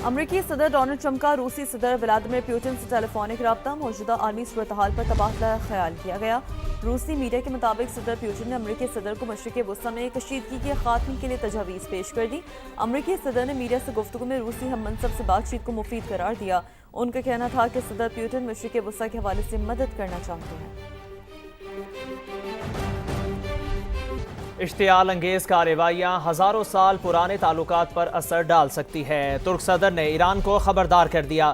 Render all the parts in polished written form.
امریکی صدر Donald Trump کا روسی صدر ولادیمیر پوٹن سے ٹیلی فونک رابطہ، موجودہ عالمی صورتحال پر تبادلہ خیال کیا گیا۔ روسی میڈیا کے مطابق صدر پوٹن نے امریکی صدر کو مشرق وسطی میں کشیدگی کے خاتمے کے لیے تجاویز پیش کر دی۔ امریکی صدر نے میڈیا سے گفتگو میں روسی ہم منصب سے بات چیت کو مفید قرار دیا۔ ان کا کہنا تھا کہ صدر پوٹن مشرق وسطی کے حوالے سے مدد کرنا چاہتے ہیں۔ اشتعال انگیز کارروائیاں ہزاروں سال پرانے تعلقات پر اثر ڈال سکتی ہے۔ ترک صدر نے ایران کو خبردار کر دیا۔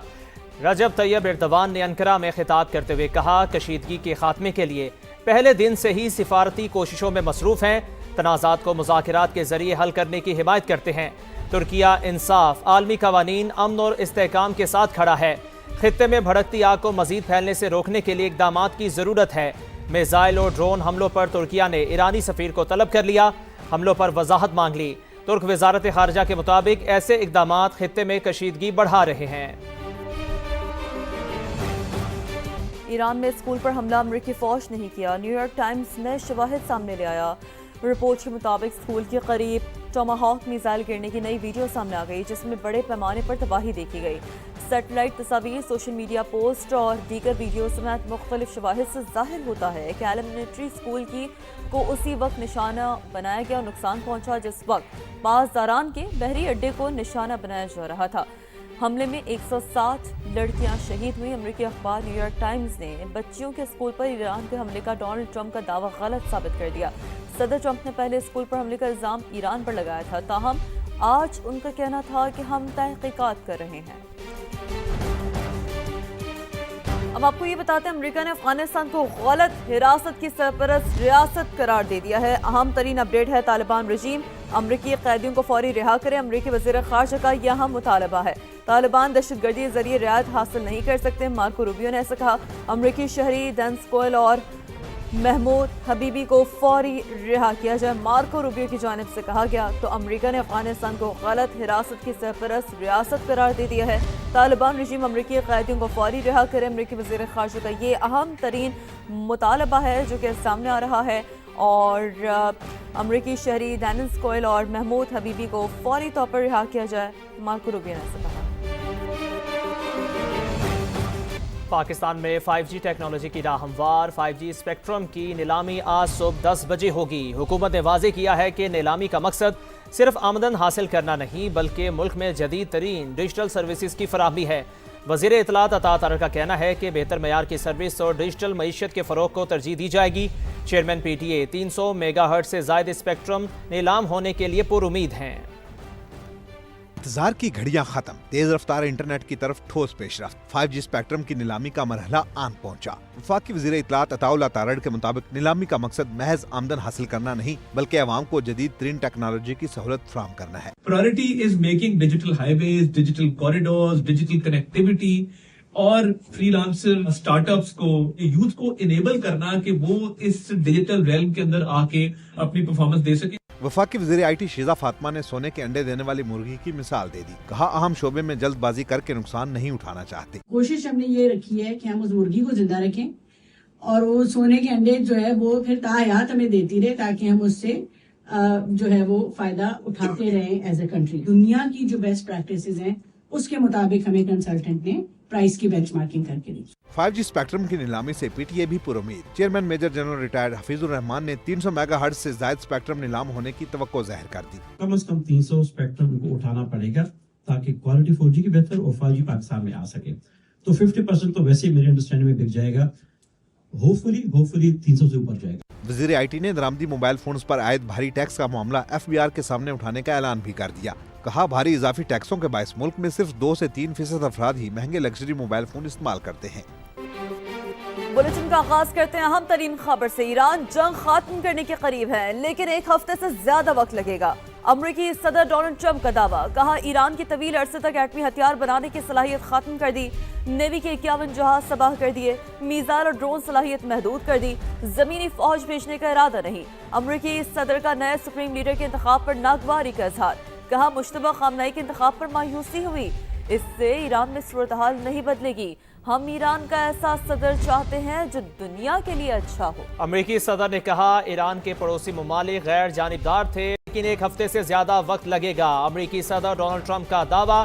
رجب طیب ایردوان نے انقرہ میں خطاب کرتے ہوئے کہا، کشیدگی کے خاتمے کے لیے پہلے دن سے ہی سفارتی کوششوں میں مصروف ہیں، تنازعات کو مذاکرات کے ذریعے حل کرنے کی حمایت کرتے ہیں۔ ترکیہ انصاف، عالمی قوانین، امن اور استحکام کے ساتھ کھڑا ہے۔ خطے میں بھڑکتی آگ کو مزید پھیلنے سے روکنے کے لیے اقدامات کی ضرورت ہے۔ میزائل اور ڈرون حملوں پر ترکیہ نے ایرانی سفیر کو طلب کر لیا، حملوں پر وضاحت مانگ لی۔ ترک وزارت خارجہ کے مطابق ایسے اقدامات خطے میں کشیدگی بڑھا رہے ہیں۔ ایران میں اسکول پر حملہ امریکی فوج نہیں کیا، نیو یارک ٹائمز نے شواہد سامنے لے آیا۔ رپورٹ کے مطابق اسکول کے قریب ٹاماہاک میزائل گرنے کی نئی ویڈیو سامنے آ گئی، جس میں بڑے پیمانے پر تباہی دیکھی گئی۔ سیٹلائٹ تصاویر، سوشل میڈیا پوسٹ اور دیگر ویڈیو سمیت مختلف شواہد سے ظاہر ہوتا ہے کہ ایلیمنٹری اسکول کو اسی وقت نشانہ بنایا گیا اور نقصان پہنچا جس وقت پاسداران کے بحری اڈے کو نشانہ بنایا جا رہا تھا۔ حملے میں 160 لڑکیاں شہید ہوئی۔ امریکی اخبار نیو یارک ٹائمز نے بچیوں کے اسکول پر ایران کے حملے کا ڈونلڈ ٹرمپ کا دعویٰ غلط ثابت کر دیا۔ صدر ٹرمپ نے پہلے اسکول پر حملے کا الزام ایران پر لگایا تھا، تاہم آج ان کا کہنا تھا کہ ہم تحقیقات کر رہے ہیں۔ اب آپ کو یہ بتاتے ہیں، امریکہ نے افغانستان کو غلط حراست کی سرپرست ریاست قرار دے دیا ہے۔ اہم ترین اپڈیٹ ہے، طالبان رجیم امریکی قیدیوں کو فوری رہا کرے۔ امریکی وزیر خارجہ کا یہ اہم مطالبہ ہے۔ طالبان دہشت گردی کے ذریعے رعایت حاصل نہیں کر سکتے، مارکو روبیو نے ایسا کہا۔ امریکی شہری ڈینس کوئل اور محمود حبیبی کو فوری رہا کیا جائے، مارکو روبیو کی جانب سے کہا گیا۔ تو امریکہ نے افغانستان کو غلط حراست کی سرپرست ریاست قرار دے دیا ہے۔ طالبان رجیم امریکی قیدیوں کو فوری رہا کرے، امریکی وزیر خارجہ کا یہ اہم ترین مطالبہ ہے جو کہ سامنے آ رہا ہے، اور امریکی شہری ڈینس کوئل اور محمود حبیبی کو فوری طور پر رہا کیا جائے، مارکو روبیو نے ایسا کہا۔ پاکستان میں 5G ٹیکنالوجی کی راہ ہموار، 5G اسپیکٹرم کی نیلامی آج صبح 10 بجے ہوگی۔ حکومت نے واضح کیا ہے کہ نیلامی کا مقصد صرف آمدن حاصل کرنا نہیں بلکہ ملک میں جدید ترین ڈیجیٹل سروسز کی فراہمی ہے۔ وزیر اطلاعات عطا طاہر کا کہنا ہے کہ بہتر معیار کی سروس اور ڈیجیٹل معیشت کے فروغ کو ترجیح دی جائے گی۔ Chairman P T A 300 mega hertz سے زائد اسپیکٹرم نیلام ہونے کے لیے پر امید ہیں۔ انتظار کی گھڑیاں ختم، تیز رفتار انٹرنیٹ کی طرف ٹھوس پیش رفت، 5G اسپیکٹرم کی نیلامی کا مرحلہ آن پہنچا۔ وفاقی وزیر اطلاعات عطا اللہ تارڑ کے مطابق نیلامی کا مقصد محض آمدن حاصل کرنا نہیں بلکہ عوام کو جدید ترین ٹیکنالوجی کی سہولت فراہم کرنا ہے۔ Priority is making digital highways, digital corridors, digital connectivity اور فری لانسر اسٹارٹ اپس کو، یوتھ کو انیبل کرنا کہ وہ اس ڈیجیٹل ریلم کے اندر آ کے اپنی پرفارمنس دے سکیں۔ وفاقی وزیر آئی ٹی شیزہ فاطمہ نے سونے کے انڈے دینے والی مرغی کی مثال دے دی، کہا اہم شعبے میں جلد بازی کر کے نقصان نہیں اٹھانا چاہتے۔ کوشش ہم نے یہ رکھی ہے کہ ہم اس مرغی کو زندہ رکھیں اور وہ سونے کے انڈے جو ہے وہ پھر تاحیات ہمیں دیتی رہے تاکہ ہم اس سے جو ہے وہ فائدہ اٹھاتے رہیں ایز اے کنٹری۔ دنیا کی جو بیسٹ پریکٹسز ہیں اس کے مطابق ہمیں کنسلٹنٹ نے پرائس کی بینچ مارکنگ کر کے دی۔ 5G اسپیکٹرم کی نیلامی سے پی ٹی اے بھی پر امید۔ Chairman major general retired Hafeez ur Rehman نے 300 میگا ہرٹز سے زائد اسپیکٹرم نیلام ہونے کی توقع ظاہر کر دی۔ کم از کم 300 اسپیکٹرم کو اٹھانا پڑے گا تاکہ کوالٹی 4G کی بہتر اور 5G پاکستان میں آ سکے۔ تو 50% تو ویسے میری انڈرسٹینڈنگ میں بک جائے گا، ہوپفلی 300 سے اوپر جائے گا۔ وزیر آئی ٹی نے درآمدی موبائل فونز پر عائد بھاری ٹیکس کا معاملہ FBR کے سامنے اٹھانے کا اعلان بھی کر دیا۔ کہا بھاری اضافی ٹیکسوں کے باعث ملک میں صرف 2 سے 3% افراد ہی مہنگے لگژری موبائل فون استعمال کرتے ہیں۔ بلیٹن کا آغاز کرتے ہیں اہم ترین خبر سے۔ ایران جنگ ختم کرنے کے قریب ہے لیکن ایک ہفتے سے زیادہ وقت لگے گا۔ امریکی صدر ڈونلڈ ٹرمپ کا دعویٰ، کہا ایران کی طویل عرصے تک ایٹمی ہتھیار بنانے کی صلاحیت ختم کر دی، نیوی کے 51 جہاز تباہ کر دیے، میزائل اور ڈرون صلاحیت محدود کر دی، زمینی فوج بھیجنے کا ارادہ نہیں۔ امریکی صدر کا نئے سپریم لیڈر کے انتخاب پر ناگواری کا اظہار، کہا مشتبہ خامنہئی کے انتخاب پر مایوسی ہوئی، اس سے ایران میں صورتحال نہیں بدلے گی، ہم ایران کا ایسا صدر چاہتے ہیں جو دنیا کے لیے اچھا ہو۔ امریکی صدر نے کہا ایران کے پڑوسی ممالک غیر جانبدار تھے لیکن ایک ہفتے سے زیادہ وقت لگے گا۔ امریکی صدر ڈونلڈ ٹرمپ کا دعویٰ،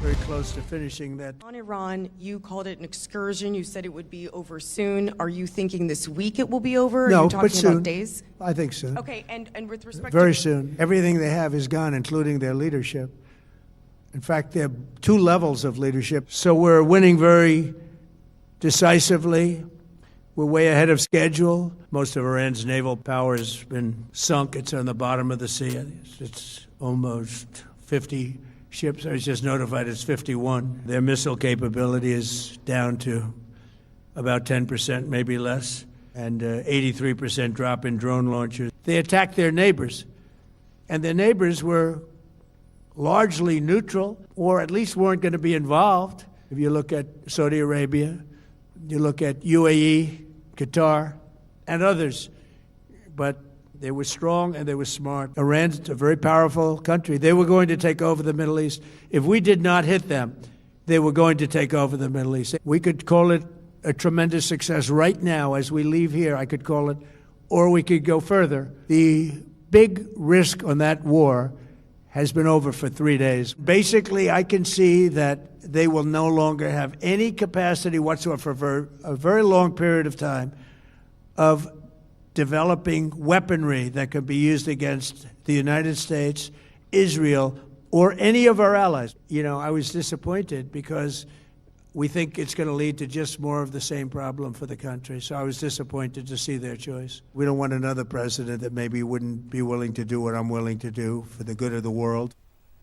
Very close to finishing that. On Iran, you called it an excursion. You said it would be over soon. Are you thinking this week it will be over? No, Are you talking but soon. about days? I think soon. Okay, and with respect Very to soon. Everything they have is gone, including their leadership. In fact, there are 2 levels of leadership. So we're winning very decisively. We're way ahead of schedule. Most of Iran's naval power has been sunk. It's on the bottom of the sea. It's almost 50 ships. I was just notified it's 51. Their missile capability is down to about 10%, maybe less, and 83% drop in drone launchers. They attacked their neighbors, and their neighbors were largely neutral, or at least weren't going to be involved. If you look at Saudi Arabia, you look at UAE, Qatar, and others. But they were strong and they were smart. Iran's a very powerful country. They were going to take over the Middle East. If we did not hit them, they were going to take over the Middle East. We could call it a tremendous success right now as we leave here. I could call it, or we could go further. The big risk on that war has been over for 3 days. Basically, I can see that they will no longer have any capacity whatsoever for a very long period of time of developing weaponry that could be used against the United States, Israel, or any of our allies. You know, I was disappointed because we think it's going to lead to just more of the same problem for the country. So I was disappointed to see their choice. We don't want another president that maybe wouldn't be willing to do what I'm willing to do for the good of the world.